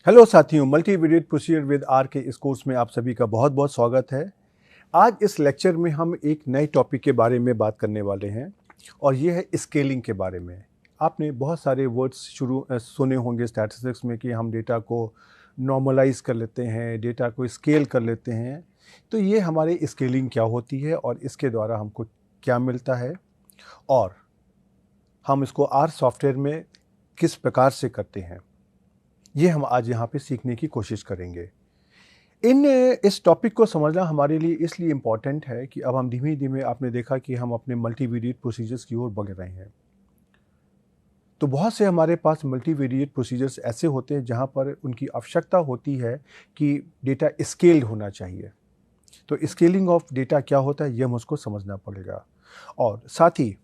Hello साथियों, multivariate procedure with are के इस कोर्स में आप सभी का बहुत बहुत स्वागत है। आज इस लेक्चर में हम एक नए टॉपिक के बारे में बात करने वाले हैं और ये है स्केलिंग के बारे में। आपने बहुत सारे वर्ड्स सुने होंगे स्टैटिस्टिक्स में कि हम डेटा को नॉर्मलाइज कर लेते हैं, डेटा को स्केल कर लेते हैं। तो ये हमारे स्केलिंग क्या होती है और इसके द्वारा हमको क्या मिलता है और हम इसको आर सॉफ्टवेयर में किस प्रकार से करते हैं, ये हम आज यहाँ पे सीखने की कोशिश करेंगे। इस टॉपिक को समझना हमारे लिए इसलिए इम्पॉर्टेंट है कि अब हम धीमे धीमे आपने देखा कि हम अपने मल्टीवेरिएट प्रोसीजर्स की ओर बढ़ रहे हैं। तो बहुत से हमारे पास मल्टीवेरिएट प्रोसीजर्स ऐसे होते हैं जहाँ पर उनकी आवश्यकता होती है कि डेटा स्केल्ड होना चाहिए। तो स्केलिंग ऑफ डेटा क्या होता है, ये हम उसको समझना पड़ेगा। और साथ ही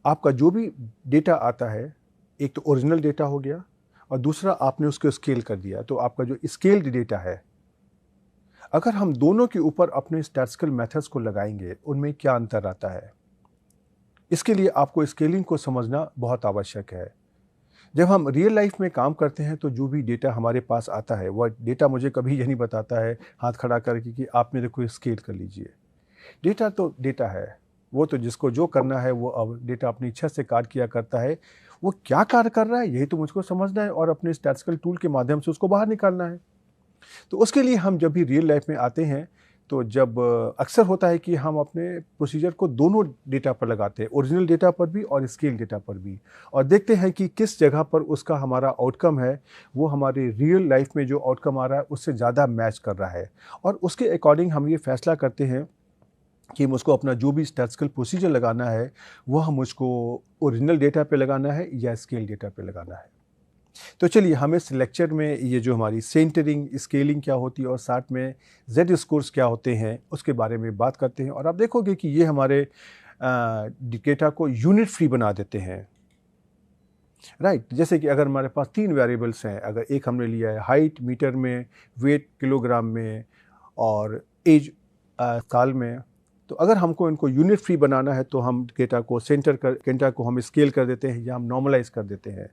आपका जो भी डेटा आता है, एक तो ओरिजिनल डेटा हो गया और दूसरा आपने उसको स्केल कर दिया। तो आपका जो स्केल्ड डेटा है, अगर हम दोनों के ऊपर अपने स्टैटिस्टिकल मेथड्स को लगाएंगे, उनमें क्या अंतर आता है, इसके लिए आपको स्केलिंग को समझना बहुत आवश्यक है। जब हम रियल लाइफ में काम करते हैं तो जो भी डेटा हमारे पास आता है, वह डेटा मुझे कभी ये नहीं बताता है हाथ खड़ा करके कि आप मेरे को स्केल कर लीजिए। डेटा तो डेटा है, वो तो जिसको जो करना है वो अब डेटा अपनी इच्छा से कार्य किया करता है। वो क्या कार्य कर रहा है यही तो मुझको समझना है और अपने स्टैटिस्टिकल टूल के माध्यम से उसको बाहर निकालना है। तो उसके लिए हम जब भी रियल लाइफ में आते हैं तो जब अक्सर होता है कि हम अपने प्रोसीजर को दोनों डेटा पर लगाते हैं, ओरिजिनल डेटा पर भी और स्केल डेटा पर भी, और देखते हैं कि किस जगह पर उसका हमारा आउटकम है वो हमारे रियल लाइफ में जो आउटकम आ रहा है उससे ज़्यादा मैच कर रहा है। और उसके अकॉर्डिंग हम ये फैसला करते हैं कि मुझको अपना जो भी स्टैटिस्टिकल प्रोसीजर लगाना है वह मुझको ओरिजिनल डेटा पे लगाना है या स्केल डेटा पे लगाना है। तो चलिए हम इस लेक्चर में ये जो हमारी सेंटरिंग, स्केलिंग क्या होती है और साथ में जेड स्कोर्स क्या होते हैं उसके बारे में बात करते हैं। और आप देखोगे कि ये हमारे डेटा को यूनिट फ्री बना देते हैं, राइट। जैसे कि अगर हमारे पास 3 वेरिएबल्स हैं, अगर एक हमने लिया है हाइट मीटर में, वेट किलोग्राम में और एज साल में, तो अगर हमको इनको यूनिट फ्री बनाना है तो हम डेटा को हम स्केल कर देते हैं या हम नॉर्मलाइज कर देते हैं।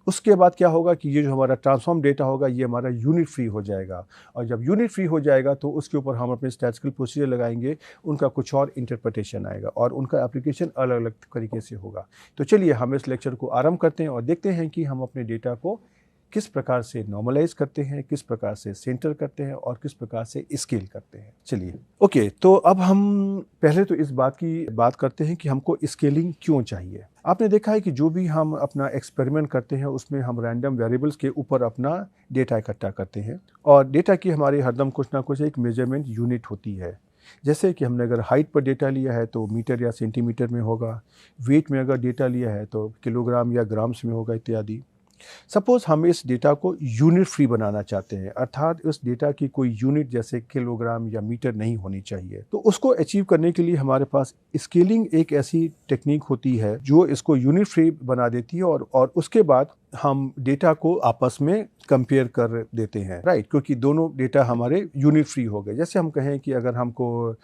उसके बाद क्या होगा कि ये जो हमारा ट्रांसफॉर्म डेटा होगा ये हमारा यूनिट फ्री हो जाएगा, और जब यूनिट फ्री हो जाएगा तो उसके ऊपर हम अपने स्टैटिस्टिकल प्रोसीजर लगाएंगे, उनका कुछ और इंटरप्रिटेशन आएगा और उनका एप्लीकेशन अलग अलग तरीके से होगा। तो चलिए हम इस लेक्चर को आरंभ करते हैं और देखते हैं कि हम अपने डेटा को किस प्रकार से नॉर्मलाइज करते हैं, किस प्रकार से सेंटर करते हैं और किस प्रकार से स्केल करते हैं। चलिए ओके, तो अब हम पहले तो इस बात की बात करते हैं कि हमको स्केलिंग क्यों चाहिए। आपने देखा है कि जो भी हम अपना एक्सपेरिमेंट करते हैं उसमें हम रैंडम वेरिएबल्स के ऊपर अपना डेटा इकट्ठा करते हैं और डेटा की हमारी हरदम कुछ ना कुछ एक मेजरमेंट यूनिट होती है। जैसे कि हमने अगर हाइट पर डेटा लिया है तो मीटर या सेंटीमीटर में होगा, वेट में अगर डेटा लिया है तो किलोग्राम या ग्राम्स में होगा इत्यादि। सपोज हम इस डेटा को यूनिट फ्री बनाना चाहते हैं, अर्थात इस डेटा की कोई यूनिट जैसे किलोग्राम या मीटर नहीं होनी चाहिए। तो उसको अचीव करने के लिए हमारे पास स्केलिंग एक ऐसी टेक्निक होती है जो इसको यूनिट फ्री बना देती है और उसके बाद हम डेटा को आपस में कंपेयर कर देते हैं, राइट, क्योंकि दोनों डेटा हमारे यूनिट फ्री हो गए। जैसे हम कहें कि अगर हमको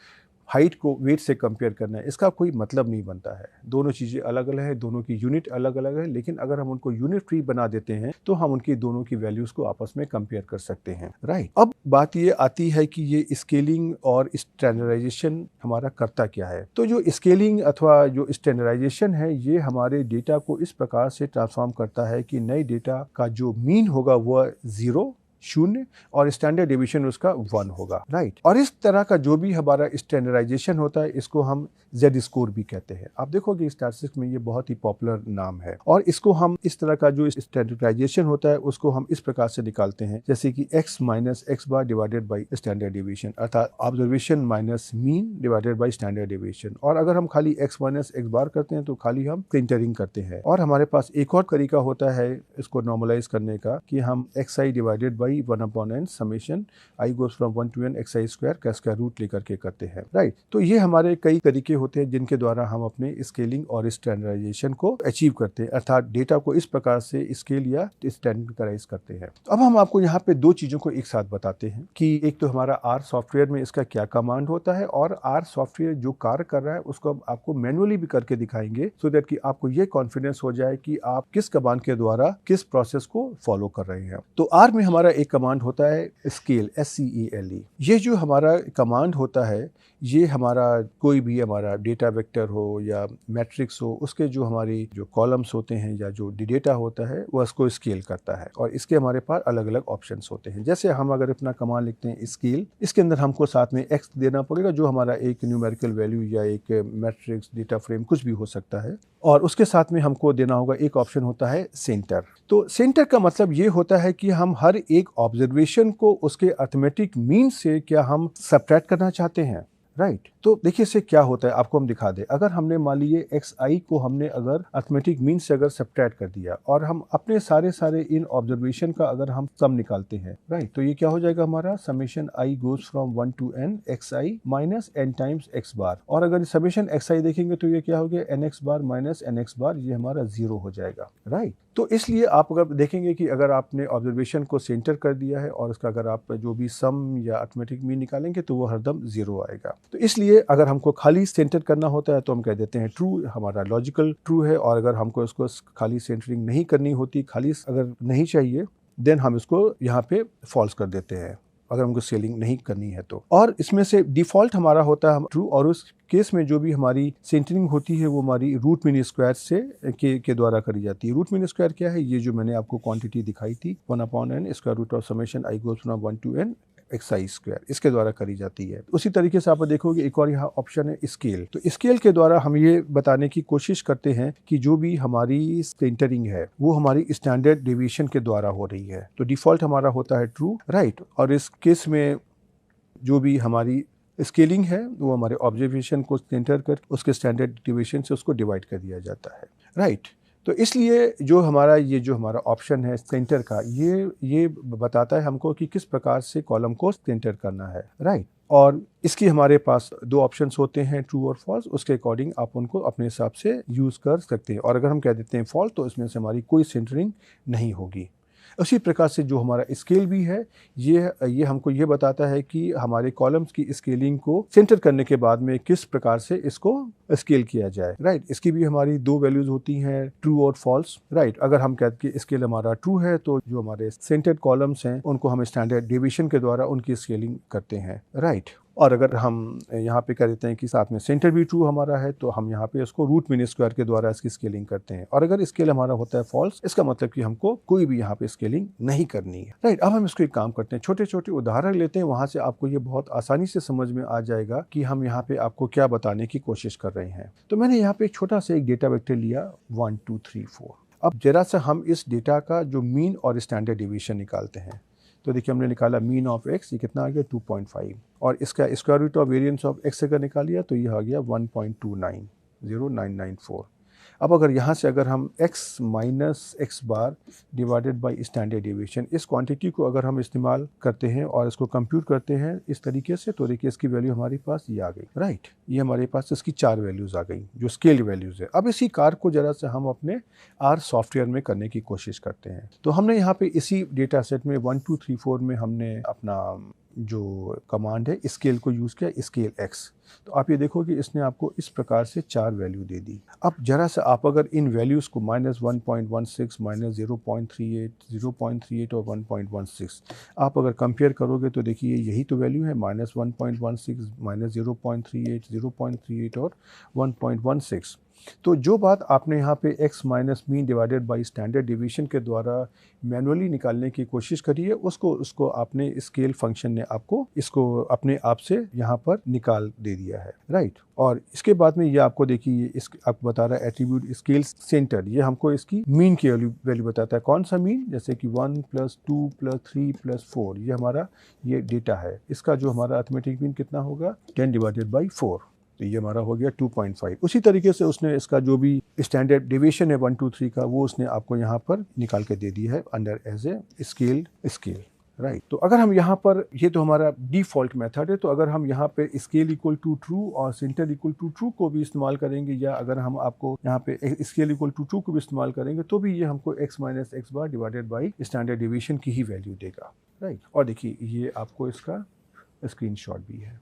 हाइट को वेट से कंपेयर करना है, इसका कोई मतलब नहीं बनता है। दोनों चीज़ें अलग अलग है, दोनों की यूनिट अलग अलग है, लेकिन अगर हम उनको यूनिट फ्री बना देते हैं तो हम उनकी दोनों की वैल्यूज़ को आपस में कंपेयर कर सकते हैं, राइट। अब बात ये आती है कि ये स्केलिंग और स्टैंडर्डाइजेशन हमारा करता क्या है। तो जो स्केलिंग अथवा जो स्टैंडर्डाइजेशन है ये हमारे डेटा को इस प्रकार से ट्रांसफॉर्म करता है कि नए डेटा का जो मीन होगा वह 0 शून्य और स्टैंडर्ड डिवीजन उसका 1 होगा, राइट। और इस तरह का जो भी हमारा स्टैंडर्डाइजेशन होता है इसको हम जेड स्कोर भी कहते हैं। आप देखोगे स्टैटिस्टिक्स में ये बहुत ही पॉपुलर नाम है और इसको हम इस तरह का जो स्टैंडर्डाइजेशन होता है उसको हम इस प्रकार से निकालते हैं, जैसे कि x minus x bar divided by standard division, अर्थात observation minus mean divided by standard division. और अगर हम खाली x माइनस एक्स बार करते हैं तो खाली हम सेंटरिंग करते हैं। और हमारे पास एक और तरीका होता है इसको नॉर्मलाइज करने का कि हम xi divided by 1/n summation i goes from 1 to n xi square का स्क्वायर रूट लेकर के करते हैं, राइट। तो ये हमारे कई तरीके होते हैं जिनके द्वारा हम अपने स्केलिंग और स्टैंडर्डाइजेशन को अचीव करते हैं, अर्थात डेटा को इस प्रकार से स्केल या स्टैंडर्डाइज करते हैं। अब हम आपको यहाँ पे दो चीज़ों को एक साथ बताते हैं कि एक तो हमारा आर सॉफ्टवेयर में इसका क्या कमांड होता है, और आर सॉफ्टवेयर जो कार्य कर रहा है उसको अब आपको मैनुअली भी करके दिखाएंगे, सो दैट कि आपको ये कॉन्फिडेंस हो जाए कि आप किस कमांड के द्वारा किस प्रोसेस को फॉलो कर रहे हैं। तो आर में हमारा एक कमांड होता है स्केल, SCELE। ये जो हमारा कमांड होता है, ये हमारा कोई भी हमारा डेटा वेक्टर हो या मैट्रिक्स हो, उसके जो हमारी जो कॉलम्स होते हैं या जो डेटा होता है वो उसको स्केल करता है, और इसके हमारे पास अलग अलग ऑप्शंस होते हैं। जैसे हम अगर अपना कमांड लिखते हैं स्केल, इसके अंदर हमको साथ में एक्स देना पड़ेगा, जो हमारा एक न्यूमेरिकल वैल्यू या एक मैट्रिक्स, डेटा फ्रेम कुछ भी हो सकता है, और उसके साथ में हमको देना होगा एक ऑप्शन होता है सेंटर। तो सेंटर का मतलब ये होता है कि हम हर एक ऑब्जर्वेशन को उसके अर्थमेटिक मीन से क्या हम सब्ट्रैक्ट करना चाहते हैं, राइट। तो देखिए इससे क्या होता है, आपको हम दिखा दें। अगर हमने मान लीजिए xi को हमने अगर अर्थमेटिक मीन से अगर सब्ट्रैक्ट कर दिया, और हम अपने सारे इन ऑब्जर्वेशन का अगर हम सम निकालते हैं, राइट, तो ये क्या हो जाएगा हमारा summation i goes from 1 to n xi minus n times x बार। और अगर समेशन xi देखेंगे तो ये क्या हो गया nx बार माइनस nx बार, ये हमारा 0 हो जाएगा, राइट। तो इसलिए आप अगर देखेंगे कि अगर आपने ऑब्जर्वेशन को सेंटर कर दिया है और उसका अगर आप जो भी सम या अर्थमेटिक मीन निकालेंगे तो वो हरदम 0 आएगा। तो इसलिए अगर हमको खाली सेंटर करना होता है तो हम कह देते हैं ट्रू, हमारा लॉजिकल ट्रू है, और अगर हमको इसको खाली सेंटरिंग नहीं करनी होती, खाली अगर नहीं चाहिए, देन हम इसको यहाँ पे फॉल्स कर देते हैं, अगर हमको सेलिंग नहीं करनी है तो। और इसमें से डिफ़ॉल्ट हमारा होता है ट्रू, और उस केस में जो भी हमारी सेंटरिंग होती है वो हमारी रूट मीन स्क्वायर से के द्वारा करी जाती है। रूट मीन स्क्वायर क्या है, ये जो मैंने आपको क्वांटिटी दिखाई थी 1/n square root of summation i goes from 1 to n xi square, इसके द्वारा करी जाती है। उसी तरीके से आप देखोगे एक और यहाँ ऑप्शन है स्केल। तो स्केल के द्वारा हम ये बताने की कोशिश करते हैं कि जो भी हमारी सेंटरिंग है वो हमारी स्टैंडर्ड डेविएशन के द्वारा हो रही है। तो डिफ़ॉल्ट हमारा होता है ट्रू, राइट। और इस केस में जो भी हमारी स्केलिंग है वो हमारे ऑब्जर्वेशन को सेंटर कर उसके स्टैंडर्ड डेविएशन से उसको डिवाइड कर दिया जाता है, राइट। तो इसलिए जो हमारा ऑप्शन है सेंटर का, ये बताता है हमको कि किस प्रकार से कॉलम को सेंटर करना है, राइट। और इसकी हमारे पास दो ऑप्शंस होते हैं, ट्रू और फॉल्स। उसके अकॉर्डिंग आप उनको अपने हिसाब से यूज़ कर सकते हैं, और अगर हम कह देते हैं फॉल्स तो इसमें से हमारी कोई सेंटरिंग नहीं होगी। उसी प्रकार से जो हमारा स्केल भी है, ये हमको ये बताता है कि हमारे कॉलम्स की स्केलिंग को सेंटर करने के बाद में किस प्रकार से इसको स्केल किया जाए, राइट। इसकी भी हमारी दो वैल्यूज होती हैं, ट्रू और फॉल्स, राइट। अगर हम कहते हैं स्केल हमारा ट्रू है तो जो हमारे सेंटर्ड कॉलम्स हैं उनको हम स्टैंडर्ड डेविएशन के द्वारा उनकी स्केलिंग करते हैं, राइट। और अगर हम यहाँ पे कह देते हैं कि साथ में सेंटर भी ट्रू हमारा है तो हम यहाँ पे इसको रूट मीन स्क्वायर के द्वारा इसकी स्केलिंग करते हैं। और अगर स्केल हमारा होता है फॉल्स, इसका मतलब कि हमको कोई भी यहाँ पे स्केलिंग नहीं करनी है, राइट। अब हम इसको एक काम करते हैं, छोटे छोटे उदाहरण लेते हैं, वहाँ से आपको ये बहुत आसानी से समझ में आ जाएगा कि हम यहाँ पे आपको क्या बताने की कोशिश कर रहे हैं। तो मैंने यहाँ पे एक छोटा सा एक डेटा वेक्टर लिया 1 2 3 4। अब जरा सा हम इस डेटा का जो मीन और स्टैंडर्ड डेविएशन निकालते हैं। तो देखिए हमने निकाला मीन ऑफ x, ये कितना आ गया 2.5, और इसका square root of variance of x अगर निकालिया तो ये आ गया 1.290994। अब अगर यहाँ से अगर हम x minus x bar divided by standard deviation, इस क्वांटिटी को अगर हम इस्तेमाल करते हैं और इसको कंप्यूट करते हैं इस तरीके से, तो देखिए इसकी वैल्यू हमारे पास ये आ गई, राइट। ये हमारे पास इसकी 4 वैल्यूज आ गई जो स्केल वैल्यूज है। अब इसी कार को जरा से हम अपने आर सॉफ्टवेयर में करने की कोशिश करते हैं। तो हमने यहाँ पे इसी डेटा सेट में 1 2 3 4 में हमने अपना जो कमांड है स्केल को यूज़ किया, स्केल x। तो आप ये देखो कि इसने आपको इस प्रकार से 4 वैल्यू दे दी। अब जरा सा आप अगर इन वैल्यूज़ को -1.16 -0.38 0.38 और 1.16 आप अगर कंपेयर करोगे तो देखिए यही तो वैल्यू है, -1.16 -0.38 0.38 और 1.16। तो जो बात आपने यहाँ पे x minus mean divided by standard deviation के द्वारा मैनुअली निकालने की कोशिश करी है, उसको आपने स्केल फंक्शन ने आपको इसको अपने आप से यहाँ पर निकाल दे दिया है, राइट। और इसके बाद में ये आपको देखिए इस आपको बता रहा है एट्रीब्यूट स्केल सेंटर, ये हमको इसकी मीन की वैल्यू बताता है। कौन सा मीन, जैसे कि 1 + 2 + 3 + 4, ये हमारा ये डेटा है। इसका जो हमारा अर्थमेटिक मीन कितना होगा 10 डिवाइडेड बाई 4, तो ये हमारा हो गया 2.5। उसी तरीके से उसने इसका जो भी स्टैंडर्ड डेविएशन है 1 2 3 का, वो उसने आपको यहाँ पर निकाल के दे दिया है under as a scale. Right. तो अगर हम यहाँ पर, ये तो हमारा डिफ़ॉल्ट मेथड है, तो अगर हम यहाँ पे स्केल इक्वल टू ट्रू और सेंटर इक्वल टू ट्रू को भी इस्तेमाल करेंगे, या अगर हम आपको यहाँ पे स्केल इक्वल टू ट्रू को भी इस्तेमाल करेंगे, तो भी ये हमको x minus x bar divided by standard division की ही वैल्यू देगा। राइट। और देखिए ये आपको इसका स्क्रीनशॉट भी है।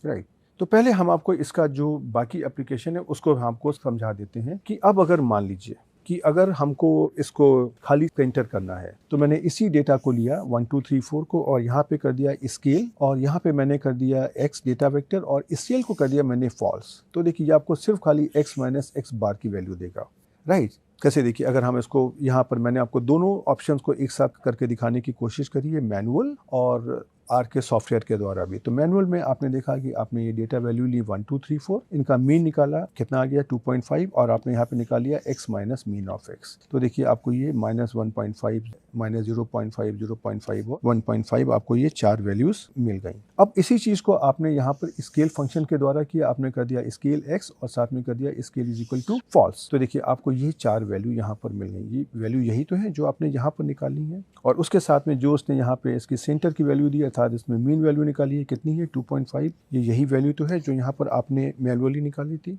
राइट। तो पहले हम आपको इसका जो बाकी एप्लीकेशन है उसको हम आपको समझा देते हैं कि अब अगर मान लीजिए कि अगर हमको इसको खाली एंटर करना है, तो मैंने इसी डेटा को लिया 1 2 3 4 को, और यहाँ पे कर दिया स्केल, और यहाँ पे मैंने कर दिया x डेटा वेक्टर, और स्केल को कर दिया मैंने फॉल्स। तो देखिए ये आपको सिर्फ खाली x माइनस एक्स बार की वैल्यू देगा। राइट। कैसे? देखिए अगर हम इसको यहाँ पर, मैंने आपको दोनों ऑप्शंस को एक साथ करके दिखाने की कोशिश करी है, मैनुअल और आर के सॉफ्टवेयर के द्वारा भी। तो मैनुअल में आपने देखा कि आपने ये डेटा वैल्यू ली 1 2 3 4, इनका मीन निकाला, कितना आ गया 2.5, और आपने यहाँ पे निकाल लिया x minus mean of x। तो देखिए आपको ये माइनस 1.5 माइनस 0.5 0.5 और 1.5 आपको ये 4 वैल्यूज मिल गई। अब इसी चीज़ को आपने यहाँ पर स्केल फंक्शन के द्वारा किया, आपने कर दिया स्केल x और साथ में कर दिया scale is equal to false. तो देखिए आपको ये 4 वैल्यू यहाँ पर मिल गई। ये वैल्यू यही तो है जो आपने यहाँ पर निकाली है, और उसके साथ में जो उसने यहाँ पे इसकी सेंटर की वैल्यू दी, अर्थात इसमें मीन वैल्यू निकाली है, कितनी है 2.5। ये यही वैल्यू तो है जो यहाँ पर आपने मैनुअली निकाली थी।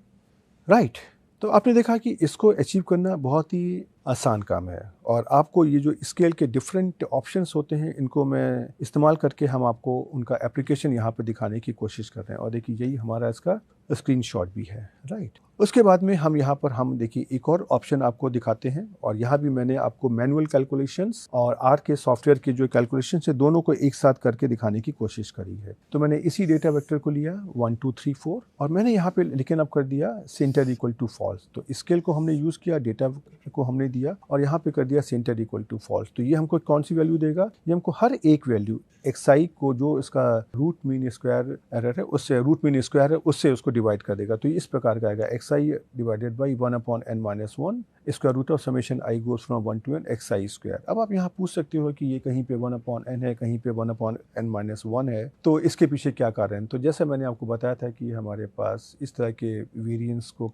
राइट। तो आपने देखा कि इसको अचीव करना बहुत ही आसान काम है, और आपको ये जो स्केल के डिफरेंट ऑप्शंस होते हैं, इनको मैं इस्तेमाल करके हम आपको उनका एप्लीकेशन यहाँ पे दिखाने की कोशिश कर रहे हैं। और देखिए यही हमारा इसका स्क्रीनशॉट भी है। राइट। उसके बाद में हम यहाँ पर हम देखिए एक और ऑप्शन आपको दिखाते हैं, और यहाँ भी मैंने आपको मैनुअल कैलकुलेशंस और आर के सॉफ्टवेयर के जो कैलकुलेशंस है, दोनों को एक साथ करके दिखाने की कोशिश करी है। तो मैंने इसी डेटा वेक्टर को लिया 1 2 3 4, और मैंने यहाँ पे लेकिन अब कर दिया सेंटर इक्वल टू फॉल्स। तो स्केल को हमने यूज़ किया, डेटा को हमने दिया, और यहाँ पे कर दिया सेंटर इक्वल टू फॉल्स। तो ये हमको कौन सी वैल्यू देगा? ये हमको हर एक वैल्यू xi को, जो इसका रूट मीन स्क्वायर एरर है, उससे रूट मीन स्क्वायर है, उससे उसको डिवाइड कर देगा। तो ये इस प्रकार का आएगा xi divided by 1/n-1 square root of summation i goes from 1 to n xi square. अब आप यहाँ पूछ सकते हो कि ये कहीं पे 1/n है, कहीं पे 1/n-1 है, तो इसके पीछे क्या कारण है? तो जैसे मैंने आपको बताया था कि हमारे पास इस तरह के वेरिएंस को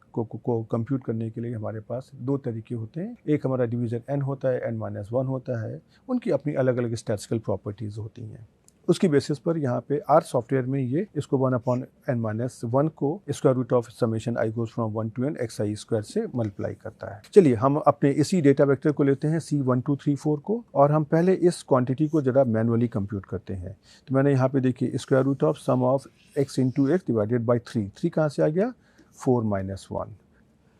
कंप्यूट करने के लिए हमारे पास दो तरीके होते हैं। एक हमारा डिवीजन n होता है, n-1 होता है, उनकी अपनी अलग अलग स्टैटिस्टिकल प्रॉपर्टीज होती हैं। उसकी बेसिस पर यहाँ पे आर सॉफ्टवेयर में ये इसको 1/n-1 को square root of summation i goes from 1 to n xi square से मल्टीप्लाई करता है। चलिए हम अपने इसी डेटा वेक्टर को लेते हैं C1234 को, और हम पहले इस क्वांटिटी को जरा मैनुअली कंप्यूट करते हैं। तो मैंने यहाँ पे देखिए square root of sum of x into x divided by 3 कहाँ से आ गया? 4 माइनस 1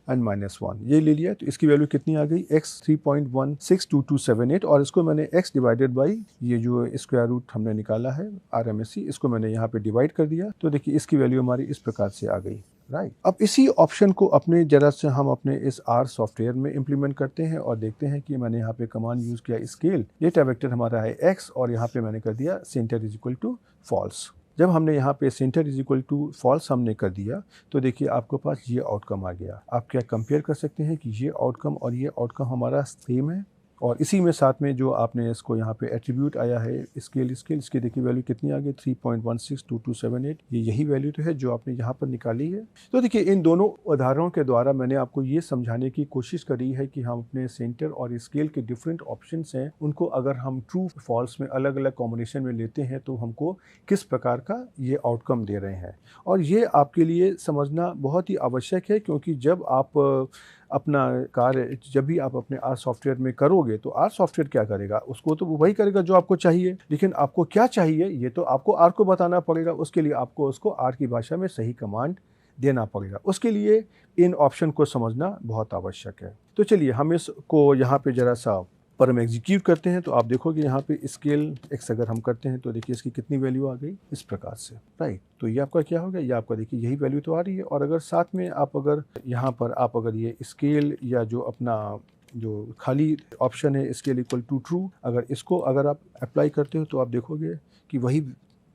n-1 ये ले लिया। तो इसकी वैल्यू कितनी आ गई? x 3.162278, और इसको मैंने x डिवाइडेड बाई ये जो स्क्वायर रूट हमने निकाला है RMSE, इसको मैंने यहाँ पे डिवाइड कर दिया। तो देखिए इसकी वैल्यू हमारी इस प्रकार से आ गई। राइट। अब इसी ऑप्शन को अपने जरा से हम अपने इस आर सॉफ्टवेयर में इम्प्लीमेंट करते हैं, और देखते हैं कि मैंने यहाँ पे कमांड यूज़ किया स्केल, डेटा वेक्टर हमारा है x, और यहाँ पे मैंने कर दिया centre is equal to false. जब हमने यहाँ पे centre is equal to false हमने कर दिया, तो देखिए आपके पास ये आउटकम आ गया। आप क्या कंपेयर कर सकते हैं कि ये आउटकम और ये आउटकम हमारा सेम है, और इसी में साथ में जो आपने इसको यहाँ पे एट्रीब्यूट आया है स्केल इसकी देखिए वैल्यू कितनी आ गई? 3.162278। ये यही वैल्यू तो है जो आपने यहाँ पर निकाली है। तो देखिए इन दोनों उदाहरणों के द्वारा मैंने आपको ये समझाने की कोशिश करी है कि हम अपने सेंटर और स्केल के डिफरेंट ऑप्शंस हैं, उनको अगर हम ट्रू फॉल्स में अलग अलग कॉम्बिनेशन में लेते हैं तो हमको किस प्रकार का ये आउटकम दे रहे हैं। और ये आपके लिए समझना बहुत ही आवश्यक है, क्योंकि जब आप अपना कार्य जब भी आप अपने आर सॉफ्टवेयर में करोगे, तो आर सॉफ्टवेयर क्या करेगा? उसको तो वही करेगा जो आपको चाहिए, लेकिन आपको क्या चाहिए ये तो आपको आर को बताना पड़ेगा। उसके लिए आपको उसको आर की भाषा में सही कमांड देना पड़ेगा। उसके लिए इन ऑप्शन को समझना बहुत आवश्यक है। तो चलिए हम इसको यहाँ पे जरा सा पर हम एग्जीक्यूट करते हैं, तो आप देखोगे यहाँ पे स्केल x अगर हम करते हैं तो देखिए इसकी कितनी वैल्यू आ गई इस प्रकार से। राइट। तो ये आपका क्या हो गया? ये आपका देखिए यही वैल्यू तो आ रही है। और अगर साथ में आप अगर यहाँ पर आप अगर ये स्केल या जो अपना जो खाली ऑप्शन है स्केल इक्वल टू ट्रू, अगर इसको अगर आप अप्लाई करते हो तो आप देखोगे कि वही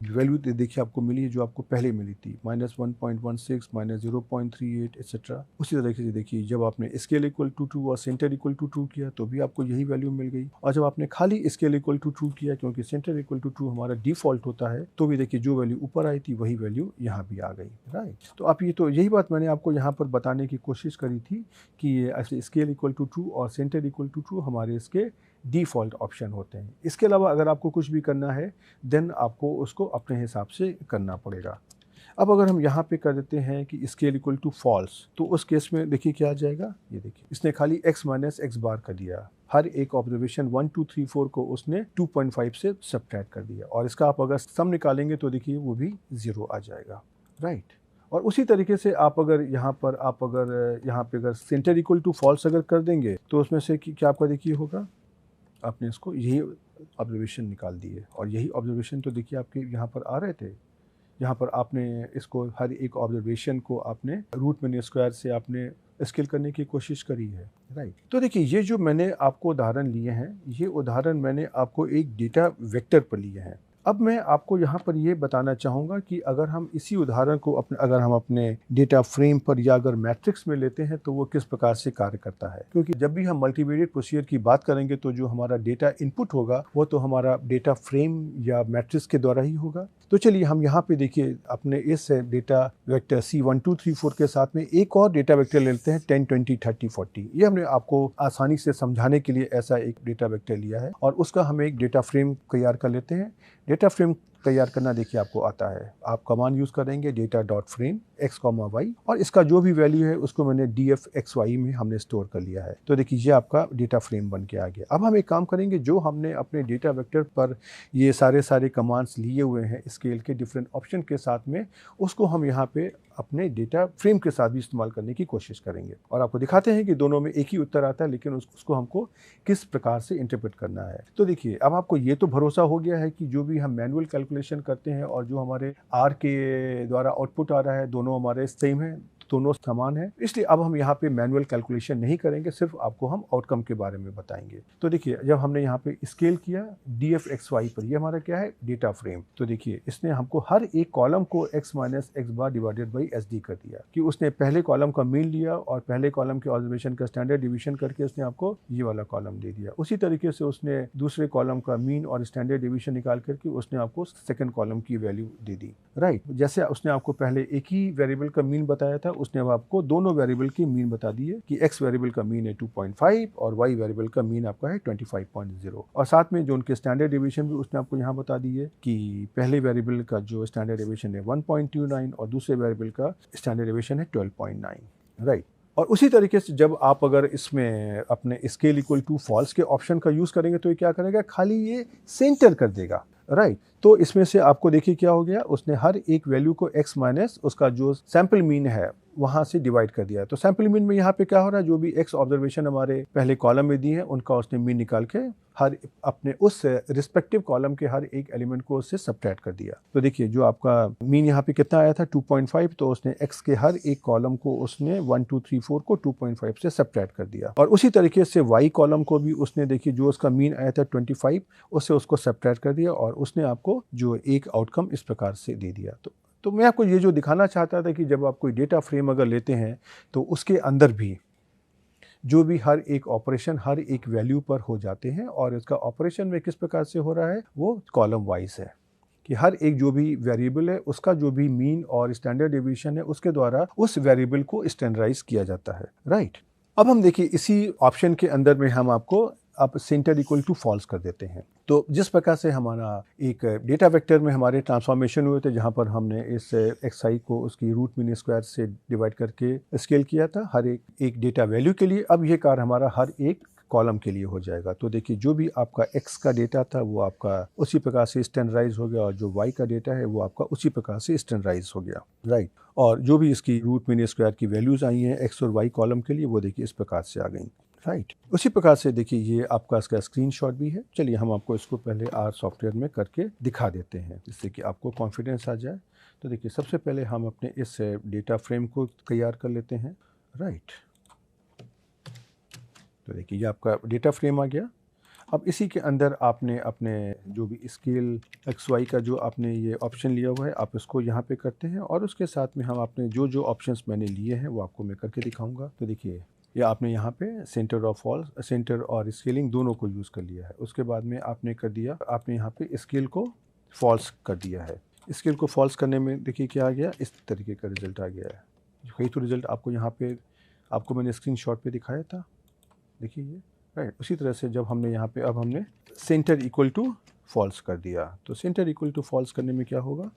वैल्यू देखिए आपको मिली है जो आपको पहले मिली थी, -1.16 -0.38 एक्सेट्रा। उसी तरीके से देखिए जब आपने स्केल इक्वल टू ट्रू और सेंटर इक्वल टू ट्रू किया तो भी आपको यही वैल्यू मिल गई। और जब आपने खाली स्केल इक्वल टू ट्रू किया, क्योंकि सेंटर इक्वल टू ट्रू हमारा डिफॉल्ट होता है, तो भी देखिए जो वैल्यू ऊपर आई थी वही वैल्यू यहाँ भी आ गई। राइट। तो आप ये तो यही बात मैंने आपको यहाँ पर बताने की कोशिश करी थी कि ये ऐसे स्केल इक्वल टू ट्रू और सेंटर इक्वल टू ट्रू हमारे इसके डिफ़ॉल्ट ऑप्शन होते हैं। इसके अलावा अगर आपको कुछ भी करना है देन आपको उसको अपने हिसाब से करना पड़ेगा। अब अगर हम यहाँ पे कर देते हैं कि स्केल इक्वल टू फॉल्स, तो उस केस में देखिए क्या आ जाएगा। ये देखिए इसने खाली x माइनस एक्स बार कर दिया, हर एक ऑब्जर्वेशन 1 2 3 4 को उसने 2.5 से सब्ट्रैक्ट कर दिया, और इसका आप अगर सम निकालेंगे तो देखिए वो भी 0 आ जाएगा, राइट। और उसी तरीके से आप अगर यहाँ पे अगर सेंटर इक्वल टू फॉल्स अगर कर देंगे तो उसमें से क्या आपका देखिए होगा, आपने इसको यही ऑब्जर्वेशन निकाल दिए, और यही ऑब्जर्वेशन तो देखिए आपके यहाँ पर आ रहे थे। यहाँ पर आपने इसको हर एक ऑब्जर्वेशन को आपने रूट मीन स्क्वायर से आपने स्केल करने की कोशिश करी है, राइट। तो देखिए ये जो मैंने आपको उदाहरण लिए हैं, ये उदाहरण मैंने आपको एक डेटा वेक्टर पर लिए हैं। अब मैं आपको यहाँ पर ये बताना चाहूँगा कि अगर हम इसी उदाहरण को अगर हम अपने डेटा फ्रेम पर या अगर मैट्रिक्स में लेते हैं तो वो किस प्रकार से कार्य करता है, क्योंकि जब भी हम मल्टीवेरिएट प्रोसीजर की बात करेंगे तो जो हमारा डेटा इनपुट होगा वो तो हमारा डेटा फ्रेम या मैट्रिक्स के द्वारा ही होगा। तो चलिए हम यहाँ पे देखिए अपने इस डेटा वेक्टर C1234 के साथ में एक और डेटा वेक्टर लेते हैं 10 20 30 40। ये हमने आपको आसानी से समझाने के लिए ऐसा एक डेटा वेक्टर लिया है, और उसका हम एक डेटा फ्रेम तैयार कर लेते हैं। डेटा फ्रेम तैयार करना देखिए आपको आता है, आप कमांड यूज़ करेंगे data dot frame x, y, और इसका जो भी वैल्यू है उसको मैंने df(x, y) में हमने स्टोर कर लिया है। तो देखिए ये आपका डेटा फ्रेम बन के आ गया। अब हम एक काम करेंगे, जो हमने अपने डेटा वेक्टर पर ये सारे कमांड्स लिए हुए हैं स्केल के डिफरेंट ऑप्शन के साथ में, उसको हम यहाँ पे अपने डेटा फ्रेम के साथ भी इस्तेमाल करने की कोशिश करेंगे, और आपको दिखाते हैं कि दोनों में एक ही उत्तर आता है, लेकिन उसको हमको किस प्रकार से इंटरप्रेट करना है। तो देखिए अब आपको ये तो भरोसा हो गया है कि जो भी हम मैनुअल कैलकुलेशन करते हैं और जो हमारे आर के द्वारा आउटपुट आ रहा है दोनों हमारे सेम है, दोनों समान है, इसलिए अब हम यहाँ पे मैनुअल कैलकुलेशन नहीं करेंगे, सिर्फ आपको हम आउटकम के बारे में बताएंगे। तो देखिए जब हमने यहाँ पे स्केल किया df(x, y) पर, ये हमारा क्या है डेटा फ्रेम। तो देखिए इसने हमको हर एक कॉलम को x minus x bar divided by SD कर दिया, कि उसने पहले कॉलम का मीन लिया और पहले कॉलम के ऑब्जर्वेशन का स्टैंडर्ड डिवीजन करके उसने आपको ये वाला कॉलम दे दिया। उसी तरीके से उसने दूसरे कॉलम का मीन और स्टैंडर्ड डिवीजन निकाल करके उसने आपको सेकंड कॉलम की वैल्यू दे दी, राइट। जैसे उसने आपको पहले एक ही वेरिएबल का मीन बताया था, उसने अब आपको दोनों वेरिएबल की मीन बता दी है कि x वेरिएबल का मीन है 2.5 और y वेरिएबल का मीन आपका है 25.0, और साथ में जो उनके स्टैंडर्ड डिवीजन भी उसने आपको यहाँ बता दी है कि पहले वेरिएबल का जो स्टैंडर्ड डिवीजन है 1.29 और दूसरे वेरिएबल का स्टैंडर्ड डिवीजन है 12.9, राइट। और उसी तरीके से जब आप अगर इसमें अपने स्केल इक्वल टू फॉल्स के ऑप्शन का यूज़ करेंगे तो ये क्या करेगा, खाली ये सेंटर कर देगा, राइट। तो इसमें से आपको देखिए क्या हो गया, उसने हर एक वैल्यू को x माइनस उसका जो सैंपल मीन है वहाँ से डिवाइड कर दिया। तो सैंपल मीन में यहाँ पे क्या हो रहा है, जो भी x ऑब्जर्वेशन हमारे पहले कॉलम में दिए हैं उनका उसने मीन निकाल के हर अपने उस रिस्पेक्टिव कॉलम के हर एक एलिमेंट को उससे सब्ट्रैक्ट कर दिया। तो देखिए जो आपका मीन यहाँ पे कितना आया था 2.5, तो उसने x के हर एक कॉलम को उसने 1 2 3 4 को 2.5 से सब्ट्रैक्ट कर दिया, और उसी तरीके से y कॉलम को भी उसने देखिए जो उसका मीन आया था 25 उससे उसको सब्ट्रैक्ट कर दिया, और उसने आपको जो एक आउटकम इस प्रकार से दे दिया। तो मैं आपको ये जो दिखाना चाहता था कि जब आप कोई डेटा फ्रेम अगर लेते हैं तो उसके अंदर भी जो भी हर एक ऑपरेशन हर एक वैल्यू पर हो जाते हैं, और इसका ऑपरेशन में किस प्रकार से हो रहा है वो कॉलम वाइज है, कि हर एक जो भी वेरिएबल है उसका जो भी मीन और स्टैंडर्ड डिवीजन है उसके द्वारा उस वेरिएबल को स्टैंडर्डाइज किया जाता है, राइट। अब हम देखिए इसी ऑप्शन के अंदर में हम आपको अब सेंटर इक्वल टू फॉल्स कर देते हैं। तो जिस प्रकार से हमारा एक डेटा वेक्टर में हमारे ट्रांसफॉर्मेशन हुए थे, जहाँ पर हमने इस xi को उसकी रूट मीन स्क्वायर से डिवाइड करके स्केल किया था हर एक डेटा वैल्यू के लिए, अब ये कार्य हमारा हर एक कॉलम के लिए हो जाएगा। तो देखिए जो भी आपका x का डेटा था वो आपका उसी प्रकार से स्टैंडर्डाइज हो गया, और जो y का डेटा है वो आपका उसी प्रकार से स्टैंडर्डाइज हो गया, राइट। और जो भी इसकी रूट मीन स्क्वायर की वैल्यूज़ आई हैं x और y कॉलम के लिए वो देखिए इस प्रकार से आ गई, राइट। उसी प्रकार से देखिए ये आपका इसका स्क्रीनशॉट भी है। चलिए हम आपको इसको पहले आर सॉफ्टवेयर में करके दिखा देते हैं जिससे कि आपको कॉन्फिडेंस आ जाए। तो देखिए सबसे पहले हम अपने इस डेटा फ्रेम को तैयार कर लेते हैं, राइट। तो देखिए ये आपका डेटा फ्रेम आ गया। अब इसी के अंदर आपने अपने जो भी स्केल XY का जो आपने ये ऑप्शन लिया हुआ है आप इसको यहाँ पे करते हैं, और उसके साथ में हम आपने जो ऑप्शंस मैंने लिए हैं वो आपको मैं करके दिखाऊंगा। तो देखिए ये आपने यहाँ पे सेंटर और स्केलिंग दोनों को यूज़ कर लिया है। उसके बाद में आपने कर दिया, आपने यहाँ पे स्केल को फॉल्स कर दिया है। स्केल को फॉल्स करने में देखिए क्या आ गया, इस तरीके का रिजल्ट आ गया है। वही तो रिजल्ट आपको यहाँ पे आपको मैंने स्क्रीनशॉट पे दिखाया था, देखिए ये राइट। उसी तरह से जब हमने यहाँ पे अब हमने सेंटर इक्वल टू फॉल्स कर दिया, तो सेंटर इक्वल टू फॉल्स करने में क्या होगा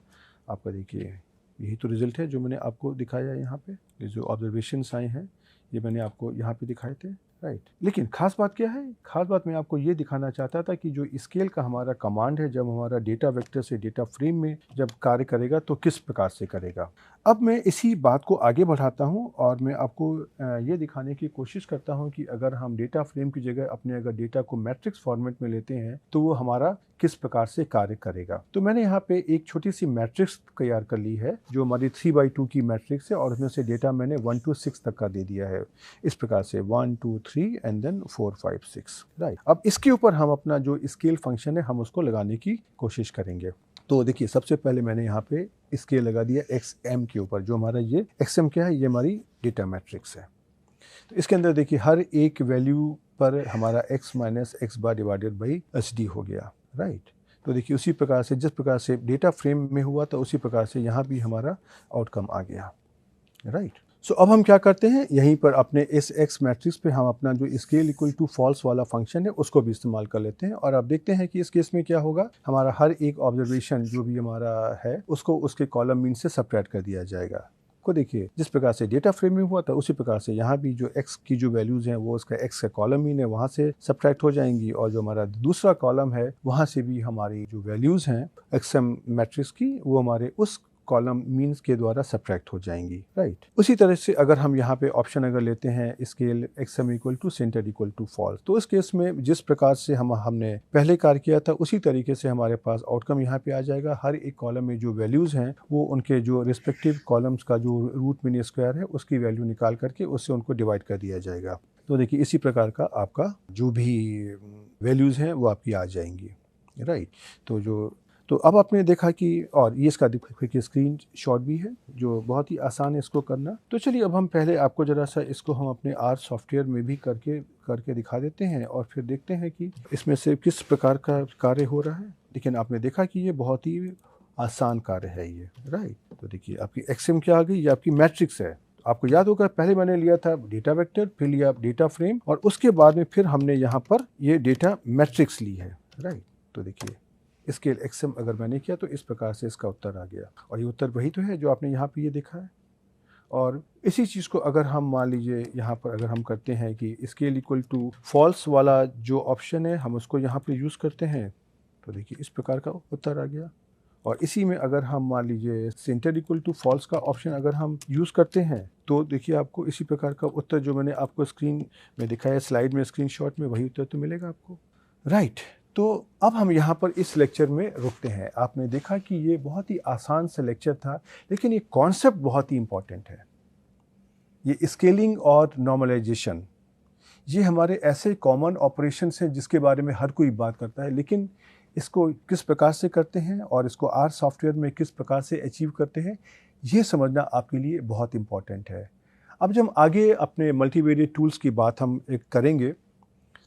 आपका, देखिए यही तो रिजल्ट है जो मैंने आपको दिखाया है यहाँ पे। ये जो ऑब्जर्वेशंस आए हैं ये मैंने आपको यहाँ पे दिखाए थे, राइट। लेकिन खास बात क्या है, खास बात मैं आपको ये दिखाना चाहता था कि जो स्केल का हमारा कमांड है, जब हमारा डेटा वेक्टर से डेटा फ्रेम में जब कार्य करेगा तो किस प्रकार से करेगा। अब मैं इसी बात को आगे बढ़ाता हूँ और मैं आपको ये दिखाने की कोशिश करता हूँ कि अगर हम डेटा फ्रेम की जगह अपने अगर डेटा को मैट्रिक्स फॉर्मेट में लेते हैं तो वो हमारा किस प्रकार से कार्य करेगा। तो मैंने यहाँ पे एक छोटी सी मैट्रिक्स तैयार कर ली है जो हमारी 3x2 की मैट्रिक्स है और उसमें से डेटा मैंने 1 to 6 तक का दे दिया है, इस प्रकार से 1 2 3 एंड देन 4 5 6, राइट। अब इसके ऊपर हम अपना जो स्केल फंक्शन है हम उसको लगाने की कोशिश करेंगे। तो देखिए सबसे पहले मैंने यहाँ पे स्केल लगा दिया XM के ऊपर, जो हमारा ये XM क्या है, ये हमारी डेटा मैट्रिक्स है। तो इसके अंदर देखिए हर एक वैल्यू पर हमारा x minus x bar divided by HD हो गया, राइट। तो देखिए उसी प्रकार से जिस प्रकार से डेटा फ्रेम में हुआ था उसी प्रकार से यहाँ भी हमारा आउटकम आ गया, राइट। सो अब हम क्या करते हैं, यहीं पर अपने इस x मैट्रिक्स पे हम अपना जो स्केल इक्वल टू फॉल्स वाला फंक्शन है उसको भी इस्तेमाल कर लेते हैं और अब देखते हैं कि इस केस में क्या होगा। हमारा हर एक ऑब्जर्वेशन जो भी हमारा है उसको उसके कॉलम मीन से सबट्रैक्ट कर दिया जाएगा। को देखिए जिस प्रकार से डेटा फ्रेम में हुआ था उसी प्रकार से यहाँ भी जो x की जो वैल्यूज़ हैं वो उसका x का कॉलम मीन है वहाँ से सबट्रैक्ट हो जाएंगी और जो हमारा दूसरा कॉलम है वहाँ से भी हमारी जो वैल्यूज़ हैं XM मैट्रिक्स की वो हमारे उस कॉलम मीन्स के द्वारा सबट्रैक्ट हो जाएंगी, राइट। उसी तरह से अगर हम यहाँ पे ऑप्शन अगर लेते हैं scale XM equal to centre equal to false, तो इस केस में जिस प्रकार से हमने पहले कार्य किया था उसी तरीके से हमारे पास आउटकम यहाँ पे आ जाएगा। हर एक कॉलम में जो वैल्यूज़ हैं वो उनके जो रिस्पेक्टिव कॉलम्स का जो रूट मीन स्क्वायर है उसकी वैल्यू निकाल करके उससे उनको डिवाइड कर दिया जाएगा। तो देखिए इसी प्रकार का आपका जो भी वैल्यूज़ हैं वो आपकी आ जाएंगी, राइट। तो अब आपने देखा कि और ये इसका देखिए स्क्रीन शॉट भी है जो बहुत ही आसान है इसको करना। तो चलिए अब हम पहले आपको ज़रा सा इसको हम अपने R सॉफ्टवेयर में भी करके दिखा देते हैं और फिर देखते हैं कि इसमें से किस प्रकार का कार्य हो रहा है। लेकिन आपने देखा कि ये बहुत ही आसान कार्य है ये, राइट। तो देखिए आपकी XM क्या आ गई, ये आपकी मैट्रिक्स है। आपको याद होगा पहले मैंने लिया था डेटा वेक्टर, फिर लिया डेटा फ्रेम और उसके बाद में फिर हमने यहाँ पर ये डेटा मैट्रिक्स ली है, राइट। तो देखिए स्केल XM अगर मैंने किया तो इस प्रकार से इसका उत्तर आ गया और ये उत्तर वही तो है जो आपने यहाँ पे ये देखा है। और इसी चीज़ को अगर हम मान लीजिए यहाँ पर अगर हम करते हैं कि स्केल इक्वल टू फॉल्स वाला जो ऑप्शन है हम उसको यहाँ पे यूज़ करते हैं तो देखिए इस प्रकार का उत्तर आ गया। और इसी में अगर हम मान लीजिए सेंटर इक्वल टू फॉल्स का ऑप्शन अगर हम यूज़ करते हैं तो देखिए आपको इसी प्रकार का उत्तर जो मैंने आपको स्क्रीन में दिखाया स्लाइड में स्क्रीनशॉट में वही उत्तर तो मिलेगा आपको, राइट। तो अब हम यहाँ पर इस लेक्चर में रुकते हैं। आपने देखा कि ये बहुत ही आसान सा लेक्चर था लेकिन ये कॉन्सेप्ट बहुत ही इम्पॉर्टेंट है। ये स्केलिंग और नॉर्मलाइजेशन ये हमारे ऐसे कॉमन ऑपरेशंस हैं जिसके बारे में हर कोई बात करता है, लेकिन इसको किस प्रकार से करते हैं और इसको R सॉफ्टवेयर में किस प्रकार से अचीव करते हैं ये समझना आपके लिए बहुत इम्पॉर्टेंट है। अब जब हम आगे अपने मल्टीवेरिएट टूल्स की बात हम एक करेंगे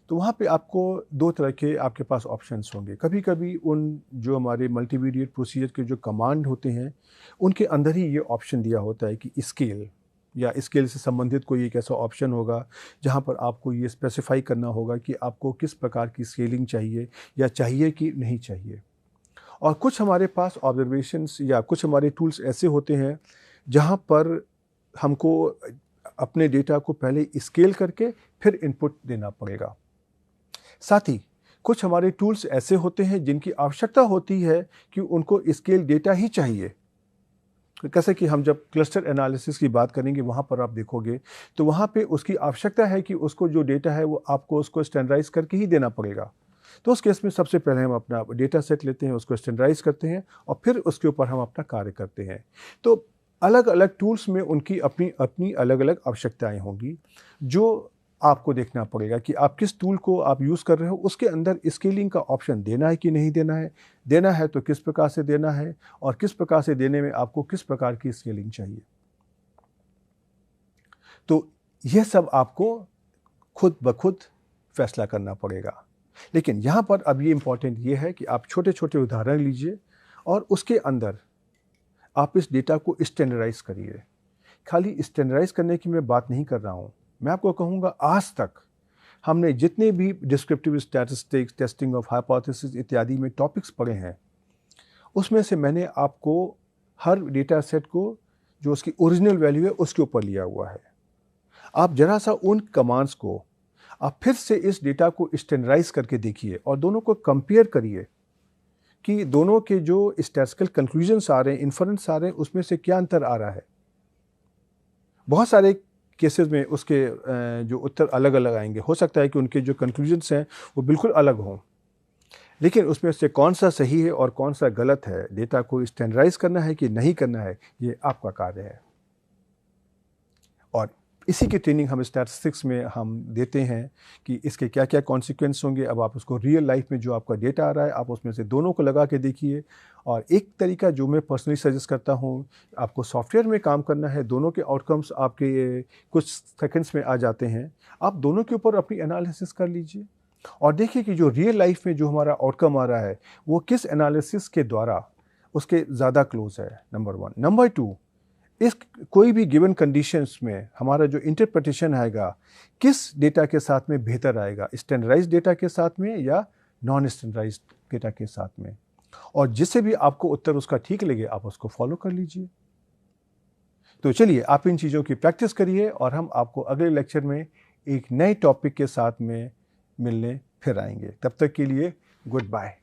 तो वहाँ पे आपको दो तरह के आपके पास ऑप्शंस होंगे। कभी कभी उन जो हमारे मल्टीवेरिएट प्रोसीजर के जो कमांड होते हैं उनके अंदर ही ये ऑप्शन दिया होता है कि स्केल या स्केल से संबंधित कोई एक ऐसा ऑप्शन होगा जहाँ पर आपको ये स्पेसिफाई करना होगा कि आपको किस प्रकार की स्केलिंग चाहिए या चाहिए कि नहीं चाहिए। और कुछ हमारे पास ऑब्जर्वेशंस या कुछ हमारे टूल्स ऐसे होते हैं जहाँ पर हमको अपने डेटा को पहले स्केल करके फिर इनपुट देना पड़ेगा। साथ ही कुछ हमारे टूल्स ऐसे होते हैं जिनकी आवश्यकता होती है कि उनको स्केल डेटा ही चाहिए। कैसे कि हम जब क्लस्टर एनालिसिस की बात करेंगे वहाँ पर आप देखोगे तो वहाँ पे उसकी आवश्यकता है कि उसको जो डेटा है वो आपको उसको स्टैंडर्डाइज करके ही देना पड़ेगा। तो उस केस में सबसे पहले हम अपना डेटा सेट लेते हैं, उसको स्टैंडर्डाइज करते हैं और फिर उसके ऊपर हम अपना कार्य करते हैं। तो अलग अलग टूल्स में उनकी अपनी अपनी अलग अलग आवश्यकताएँ होंगी जो आपको देखना पड़ेगा कि आप किस टूल को आप यूज़ कर रहे हो, उसके अंदर स्केलिंग का ऑप्शन देना है कि नहीं देना है तो किस प्रकार से देना है और किस प्रकार से देने में आपको किस प्रकार की स्केलिंग चाहिए। तो यह सब आपको खुद ब खुद फैसला करना पड़ेगा। लेकिन यहाँ पर अब ये इम्पॉर्टेंट ये है कि आप छोटे छोटे उदाहरण लीजिए और उसके अंदर आप इस डेटा को स्टैंडर्डाइज करिए। खाली स्टैंडर्डाइज करने की मैं बात नहीं कर रहा हूँ, मैं आपको कहूँगा आज तक हमने जितने भी descriptive statistics, testing of hypothesis इत्यादि में टॉपिक्स पढ़े हैं, उसमें से मैंने आपको हर डेटा सेट को जो उसकी ओरिजिनल वैल्यू है उसके ऊपर लिया हुआ है। आप जरा सा उन कमांड्स को आप फिर से इस डेटा को स्टैंडर्डाइज करके देखिए और दोनों को कंपेयर करिए कि दोनों के जो स्टैटिस्टिकल कंक्लूजन्स आ रहे हैं, इन्फरेंस आ रहे हैं, उसमें से क्या अंतर आ रहा है। बहुत सारे केसेस में उसके जो उत्तर अलग अलग आएंगे। हो सकता है कि उनके जो कंक्लूजन्स हैं वो बिल्कुल अलग हों, लेकिन उसमें से कौन सा सही है और कौन सा गलत है, डेटा को स्टैंडर्डाइज करना है कि नहीं करना है, ये आपका कार्य है। और इसी की ट्रेनिंग हम स्टैटिस्टिक्स में हम देते हैं कि इसके क्या क्या कॉन्सिक्वेंस होंगे। अब आप उसको रियल लाइफ में जो आपका डेटा आ रहा है, आप उसमें से दोनों को लगा के देखिए। और एक तरीका जो मैं पर्सनली सजेस्ट करता हूँ, आपको सॉफ्टवेयर में काम करना है, दोनों के आउटकम्स आपके कुछ सेकंड्स में आ जाते हैं। आप दोनों के ऊपर अपनी एनालिसिस कर लीजिए और देखिए कि जो रियल लाइफ में जो हमारा आउटकम आ रहा है वो किस एनालिसिस के द्वारा उसके ज़्यादा क्लोज है, नंबर 1। नंबर 2, इस कोई भी गिवन कंडीशंस में हमारा जो इंटरप्रिटेशन आएगा किस डेटा के साथ में बेहतर आएगा, स्टैंडर्डाइज्ड डेटा के साथ में या नॉन स्टैंडर्डाइज्ड डेटा के साथ में। और जिससे भी आपको उत्तर उसका ठीक लगे आप उसको फॉलो कर लीजिए। तो चलिए आप इन चीज़ों की प्रैक्टिस करिए और हम आपको अगले लेक्चर में एक नए टॉपिक के साथ में मिलने फिर आएंगे। तब तक के लिए गुड बाय।